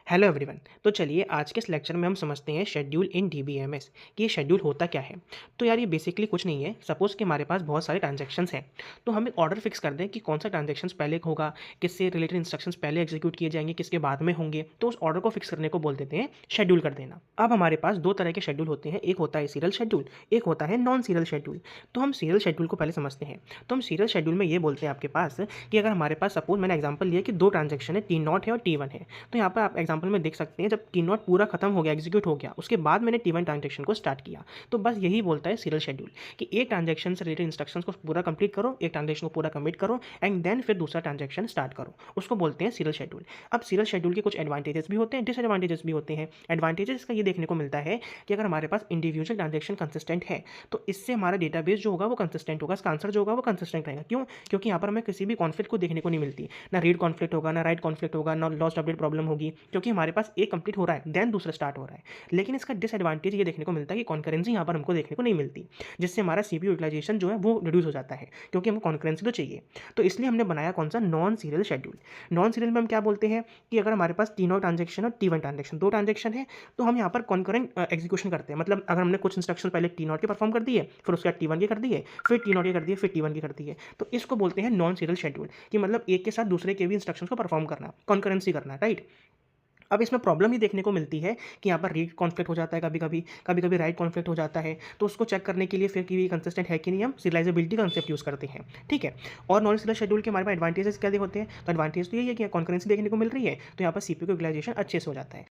Hello everyone. तो चलिए आज के इस लेक्चर में हम समझते हैं शेड्यूल इन डीबीएमएस कि ये शेड्यूल होता क्या है। तो यार ये बेसिकली कुछ नहीं है। सपोज़ कि हमारे पास बहुत सारे ट्रांजैक्शंस हैं, तो हम एक ऑर्डर फिक्स कर दें कि कौन सा ट्रांजैक्शंस पहले होगा, किससे रिलेटेड इंस्ट्रक्शंस पहले एग्जीक्यूट किए जाएंगे, किसके बाद में होंगे। तो उस ऑर्डर को फिक्स करने को बोल देते हैं शेड्यूल कर देना। अब हमारे पास दो तरह के शेड्यूल होते हैं, एक होता है सीरियल शेड्यूल, एक होता है नॉन सीरियल शेड्यूल। तो हम सीरियल शेड्यूल को पहले समझते हैं। तो हम सीरियल शेड्यूल में ये बोलते हैं आपके पास कि अगर हमारे पास सपोज मैंने एग्जाम्पल लिया कि दो ट्रांजैक्शन है, टी नॉट है और टी1 है। तो यहाँ पर आप एग्जाम्पल में देख सकते हैं जब टी नॉट पूरा खत्म हो गया, एग्जीक्यूट हो गया, उसके बाद मैंने टी1 ट्रांजेक्शन को स्टार्ट किया। तो बस यही बोलता है सीरियल शेड्यूल कि एक ट्रांजेक्शन से रिलेटेड इंस्ट्रक्शंस को पूरा कंप्लीट करो, एक ट्रांजेक्शन को पूरा कमिट करो एंड देन फिर दूसरा ट्रांजेक्शन स्टार्ट करो, उसको बोलते हैं सीरियल शेड्यूल। अब सीरियल शेड्यूल के कुछ एडवांटेजेस भी होते हैं, डिसएडवांटेजेस भी होते हैं। एडवांटेजेस का ये देखने को मिलता है कि अगर हमारे पास इंडिविजुअल ट्रांजेक्शन कंसिस्टेंट है तो इससे हमारा डेटाबेस जो होगा वो कंसिस्टेंट होगा, इसका आंसर जो होगा वो कंसिस्टेंट रहेगा। क्यों? क्योंकि यहाँ पर हमें किसी भी कॉन्फ्लिक्ट को देखने को नहीं मिलती, ना रीड कॉन्फ्लिक्ट होगा, ना राइट कॉन्फ्लिक्ट होगा, ना लॉस्ट अपडेट प्रॉब्लम होगी, क्योंकि हमारे पास एक कंप्लीट हो रहा है देन दूसरा स्टार्ट हो रहा है। लेकिन इसका डिसएडवांटेज ये देखने को मिलता है कि कॉन्करेंसी यहाँ पर हमको देखने को नहीं मिलती, जिससे हमारा सीपीयू यूटिलाइजेशन जो है वो रिड्यूस हो जाता है, क्योंकि हमको कॉन्करेंसी तो चाहिए। तो इसलिए हमने बनाया कौन सा, non serial schedule. Non serial में हम क्या बोलते हैं कि अगर हमारे पास तीनों ट्रांजेक्शन और टी1 ट्रांजेक्शन, दो ट्रांजेक्शन है, तो हम यहाँ पर कॉन्करेंट एग्जीक्यूशन करते हैं। मतलब अगर हमने कुछ इंस्ट्रक्शन पहले टी नॉट के परफॉर्म कर दिए, फिर उसके बाद टी1 के कर दिए, फिर टी नॉट के कर दिए, फिर टी1 के कर दिए, तो इसको बोलते हैं नॉन सीरियल शेड्यूल। कि मतलब एक के साथ दूसरे के भी इंस्ट्रक्शन को परफॉर्म करना, कॉन्करेंसी करना, राइट। अब इसमें प्रॉब्लम ये देखने को मिलती है कि यहाँ पर रीड कॉन्फ्लिक्ट हो जाता है, कभी कभी राइट कॉन्फ्लिक्ट हो जाता है। तो उसको चेक करने के लिए फिर कि ये कंसिस्टेंट है कि नहीं, हम सीरियलाइजेबिलिटी कंसेप्ट यूज़ करते हैं, ठीक है। और नॉन सीरियल शेड्यूल के हमारे पास एडवांटेजेस क्या होते हैं, तो एडवांटेज तो यही है कि कॉन्करेंसी देखने को मिल रही है, तो यहाँ पर सीपीयू का यूटिलाइजेशन अच्छे से हो जाता है।